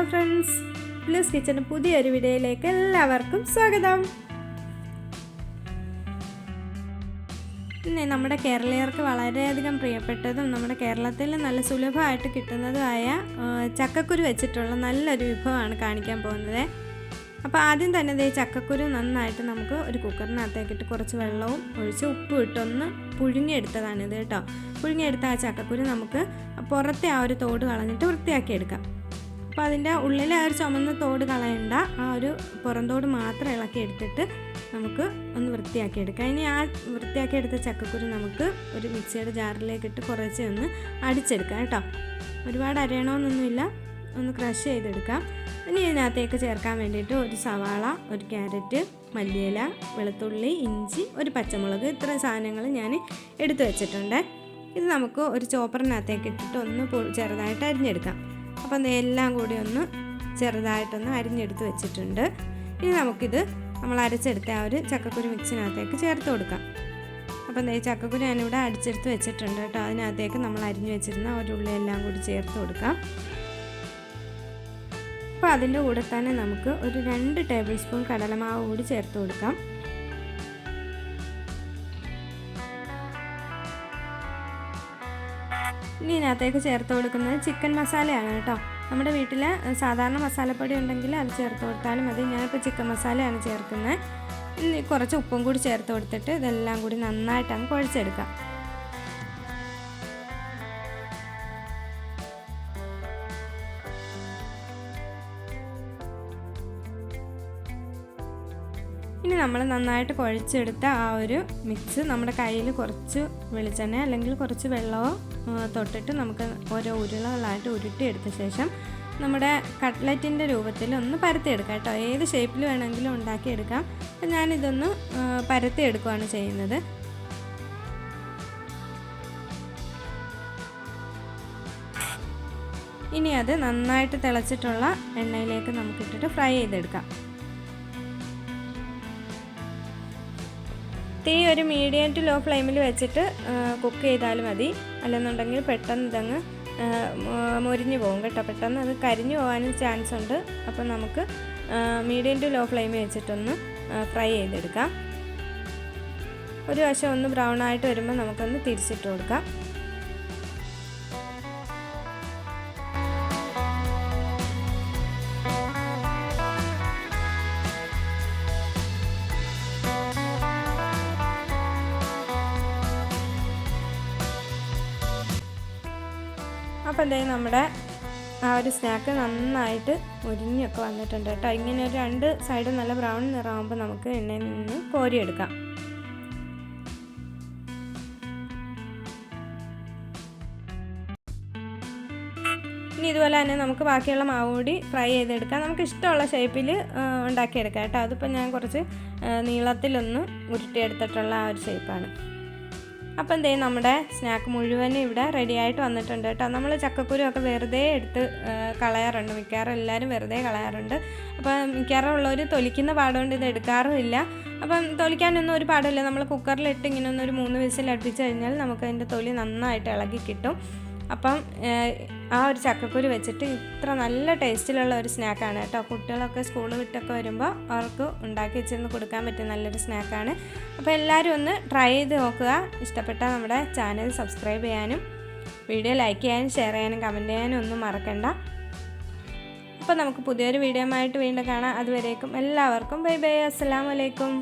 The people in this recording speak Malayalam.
ഹലോ ഫ്രണ്ട്സ്, പ്ലീസ് കിച്ചൻ്റെ പുതിയൊരു വീഡിയോയിലേക്ക് എല്ലാവർക്കും സ്വാഗതം. പിന്നെ നമ്മുടെ കേരളീയർക്ക് വളരെയധികം പ്രിയപ്പെട്ടതും നമ്മുടെ കേരളത്തിൽ നല്ല സുലഭമായിട്ട് കിട്ടുന്നതുമായ ചക്കക്കുരു വെച്ചിട്ടുള്ള നല്ലൊരു വിഭവമാണ് കാണിക്കാൻ പോകുന്നത്. അപ്പോൾ ആദ്യം തന്നെ ചക്കക്കുരു നന്നായിട്ട് നമുക്ക് ഒരു കുക്കറിനകത്തേക്കിട്ട് കുറച്ച് വെള്ളവും ഒഴിച്ച് ഉപ്പും ഇട്ടൊന്ന് പുഴുങ്ങിയെടുത്തതാണിത് കേട്ടോ. പുഴുങ്ങിയെടുത്ത ആ ചക്കക്കുരു നമുക്ക് പുറത്തെ ആ ഒരു തോട് കളഞ്ഞിട്ട് വൃത്തിയാക്കിയെടുക്കാം. അപ്പോൾ അതിൻ്റെ ഉള്ളിലെ ആ ഒരു ചുമന്ന തോട് കളയണ്ട, ആ ഒരു പുറന്തോട് മാത്രം ഇളക്കി എടുത്തിട്ട് നമുക്ക് ഒന്ന് വൃത്തിയാക്കിയെടുക്കാം. ഇനി ആ വൃത്തിയാക്കിയെടുത്ത ചക്കക്കുരു നമുക്ക് ഒരു മിക്സിയുടെ ജാറിലേക്കിട്ട് കുറച്ച് ഒന്ന് അടിച്ചെടുക്കാം കേട്ടോ. ഒരുപാട് അരയണമെന്നൊന്നുമില്ല, ഒന്ന് ക്രഷ് ചെയ്തെടുക്കാം. ഇനി ഇതിനകത്തേക്ക് ചേർക്കാൻ വേണ്ടിയിട്ട് ഒരു സവാള, ഒരു ക്യാരറ്റ്, മല്ലിയില, വെളുത്തുള്ളി, ഇഞ്ചി, ഒരു പച്ചമുളക്, ഇത്രയും സാധനങ്ങൾ ഞാൻ എടുത്തു വെച്ചിട്ടുണ്ട്. ഇത് നമുക്ക് ഒരു ചോപ്പറിനകത്തേക്ക് ഇട്ടിട്ട് ഒന്ന് ചെറുതായിട്ട് അരിഞ്ഞെടുക്കാം. അപ്പം എല്ലാം കൂടി ഒന്ന് ചെറുതായിട്ടൊന്ന് അരിഞ്ഞെടുത്ത് വെച്ചിട്ടുണ്ട്. ഇനി നമുക്കിത് നമ്മൾ അരച്ചെടുത്ത ആ ഒരു ചക്കക്കുരു മിക്സിനകത്തേക്ക് ചേർത്ത് കൊടുക്കാം. അപ്പം ചക്കക്കുരു ഞാനിവിടെ അടിച്ചെടുത്ത് വെച്ചിട്ടുണ്ട് കേട്ടോ. അതിനകത്തേക്ക് നമ്മൾ അരിഞ്ഞു വെച്ചിരുന്ന ഒരു ഉള്ളി എല്ലാം കൂടി ചേർത്ത് കൊടുക്കാം. അപ്പോൾ അതിൻ്റെ കൂടെ തന്നെ നമുക്ക് ഒരു 2 ടേബിൾ സ്പൂൺ കടലമാവ് കൂടി ചേർത്ത് കൊടുക്കാം. ഇനി ഇതിനകത്തേക്ക് ചേർത്ത് കൊടുക്കുന്നത് ചിക്കൻ മസാലയാണ് കേട്ടോ. നമ്മുടെ വീട്ടിൽ സാധാരണ മസാലപ്പൊടി ഉണ്ടെങ്കിൽ അത് ചേർത്ത് കൊടുത്താലും മതി. ഞാനിപ്പോൾ ചിക്കൻ മസാലയാണ് ചേർക്കുന്നത്. ഇനി കുറച്ച് ഉപ്പും കൂടി ചേർത്ത് കൊടുത്തിട്ട് ഇതെല്ലാം കൂടി നന്നായിട്ടങ്ങ് കുഴച്ചെടുക്കാം. ഇനി നമ്മൾ നന്നായിട്ട് കുഴച്ചെടുത്ത ആ ഒരു മിക്സ് നമ്മുടെ കയ്യിൽ കുറച്ച് വെളിച്ചെണ്ണ അല്ലെങ്കിൽ കുറച്ച് വെള്ളമോ തൊട്ടിട്ട് നമുക്ക് ഓരോ ഉരുളകളായിട്ട് ഉരുട്ടിയെടുത്ത ശേഷം നമ്മുടെ കട്ട്ലറ്റിൻ്റെ രൂപത്തിൽ ഒന്ന് പരത്തിയെടുക്കാം കേട്ടോ. ഏത് ഷേപ്പിൽ വേണമെങ്കിലും ഉണ്ടാക്കിയെടുക്കാം. അപ്പം ഞാനിതൊന്ന് പരത്തിയെടുക്കുകയാണ് ചെയ്യുന്നത്. ഇനി അത് നന്നായിട്ട് തിളച്ചിട്ടുള്ള എണ്ണയിലേക്ക് നമുക്കിട്ടിട്ട് ഫ്രൈ ചെയ്തെടുക്കാം. തീ ഒരു മീഡിയം ടു ലോ ഫ്ലെയിമിൽ വെച്ചിട്ട് കുക്ക് ചെയ്താലും മതി. അല്ലെന്നുണ്ടെങ്കിൽ പെട്ടെന്ന് ഇതങ്ങ് മൊരിഞ്ഞു പോകും കേട്ടോ. പെട്ടെന്ന് അത് കരിഞ്ഞു പോകാനും ചാൻസ് ഉണ്ട്. അപ്പോൾ നമുക്ക് മീഡിയം ടു ലോ ഫ്ലെയിമിൽ വെച്ചിട്ടൊന്ന് ഫ്രൈ ചെയ്തെടുക്കാം. ഒരു വശം ഒന്ന് ബ്രൗൺ ആയിട്ട് വരുമ്പോൾ നമുക്കൊന്ന് തിരിച്ചിട്ട് കൊടുക്കാം. അപ്പോൾ നമ്മുടെ ആ ഒരു സ്നാക്ക് നന്നായിട്ട് മുരിഞ്ഞൊക്കെ വന്നിട്ടുണ്ട് കേട്ടോ. ഇങ്ങനെ ഒരു 2 സൈഡും നല്ല ബ്രൗൺ നിറമാകുമ്പോൾ നമുക്ക് എണ്ണയിൽ നിന്ന് കോരിയെടുക്കാം. ഇനി ഇതുപോലെ തന്നെ നമുക്ക് ബാക്കിയുള്ള മാവ് കൂടി ഫ്രൈ ചെയ്തെടുക്കാം. നമുക്ക് ഇഷ്ടമുള്ള ഷേപ്പിൽ ഉണ്ടാക്കിയെടുക്കാം കേട്ടോ. അതിപ്പോൾ ഞാൻ കുറച്ച് നീളത്തിലൊന്ന് ഉരുട്ടിയെടുത്തിട്ടുള്ള ആ ഒരു ഷേപ്പാണ്. അപ്പം നമ്മുടെ സ്നാക്ക് മുഴുവനും ഇവിടെ റെഡി ആയിട്ട് വന്നിട്ടുണ്ട് കേട്ടോ. നമ്മൾ ചക്കക്കുരു ഒക്കെ വെറുതെ എടുത്ത് കളയാറുണ്ട്, മിക്കവാറും എല്ലാവരും വെറുതെ കളയാറുണ്ട്. അപ്പം മിക്കവാറും ഉള്ളവർ തൊലിക്കുന്ന പാടുകൊണ്ട് ഇത് എടുക്കാറുമില്ല. അപ്പം തൊലിക്കാനൊന്നും ഒരു പാടില്ല. നമ്മൾ കുക്കറിലിട്ട് ഇങ്ങനെ ഒരു 3 വിസിൽ അടുപ്പിച്ച് കഴിഞ്ഞാൽ നമുക്ക് അതിൻ്റെ തൊലി നന്നായിട്ട് ഇളകി കിട്ടും. അപ്പം ആ ഒരു ചക്കക്കുരു വെച്ചിട്ട് ഇത്ര നല്ല ടേസ്റ്റിലുള്ള ഒരു സ്നാക്കാണ് കേട്ടോ. കുട്ടികളൊക്കെ സ്കൂൾ വിട്ടൊക്കെ വരുമ്പോൾ അവർക്ക് ഉണ്ടാക്കി വെച്ചിരുന്ന് കൊടുക്കാൻ പറ്റിയ നല്ലൊരു സ്നാക്കാണ്. അപ്പോൾ എല്ലാവരും ഒന്ന് ട്രൈ ചെയ്ത് നോക്കുക. ഇഷ്ടപ്പെട്ടാൽ നമ്മുടെ ചാനൽ സബ്സ്ക്രൈബ് ചെയ്യാനും വീഡിയോ ലൈക്ക് ചെയ്യാനും ഷെയർ ചെയ്യാനും കമൻറ്റ് ചെയ്യാനും ഒന്നും മറക്കണ്ട. അപ്പോൾ നമുക്ക് പുതിയൊരു വീഡിയോ ആയിട്ട് വീണ്ടും കാണാം. അതുവരേക്കും എല്ലാവർക്കും ബൈ ബൈ, അസ്സലാമു അലൈക്കും.